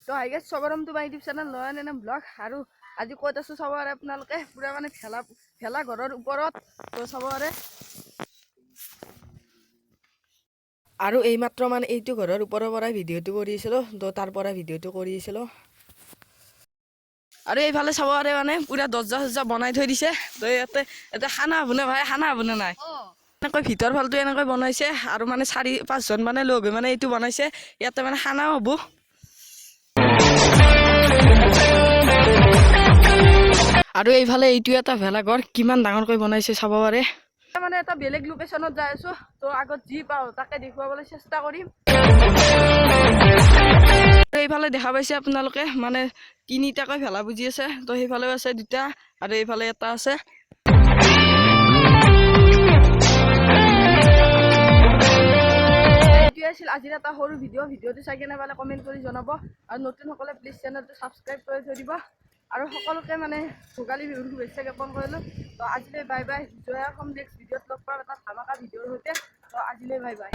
তো I guess সবৰম তো YouTube channel নয়ন এনে ব্লগ আৰু আজি ক'ত আছো সবৰে আপোনালোকে পুৰা মানে ভেলা ঘৰৰ ওপৰত তো সবৰে আৰু এই মাত্ৰ মানে এইটো ঘৰৰ ওপৰৰ পৰা ভিডিঅ'টো কৰিছিলো তো তাৰ পৰা ভিডিঅ'টো কৰিছিলো আৰু এইফালে সবৰে মানে পুৰা দৰ্জা বনাই থৈ দিছে তো ইয়াতে খানা বনে ভাই খানা বনে নাই এনেকৈ ভিতৰ ফালটো এনেকৈ বনাইছে আৰু মানে 4-5 জন মানে লগ হৈ মানে এইটো বনাইছে ইয়াতে মানে খানাও হ'ব আৰু এইফালে এইটো এটা ভেলাঘৰ কিমান ডাঙৰকৈ বনাইছে চাব পাৰে মানে এটা বেলেগ লোকেশনত যাই আছো তো আগত যি পাও তাকে দেখুৱাবলৈ চেষ্টা কৰিম এইফালে দেখা পাইছে আপোনালোকে মানে 3টাকৈ ভেলা বুজি আছে তো সেইফালেও আছে 2টা আৰু এইফালে এটা আছে আজিৰ এটা সৰু ভিডিঅ'টো চাই কেনে পালে কমেণ্ট কৰি জনাব আৰু নতুনসকলে প্লিজ চেনেলটো ছাবস্ক্ৰাইব কৰি থৈ দিব আৰু সকলোকে মানে ভোগালী বিহুৰ শুভেচ্ছা জ্ঞাপন কৰিলোঁ তো আজিলৈ বাই বাই জয় অসম নেক্সট ভিডিঅ'ত লগ পাম এটা ধামাকা ভিডিঅ'ৰ সৈতে তো আজিলৈ বাই বাই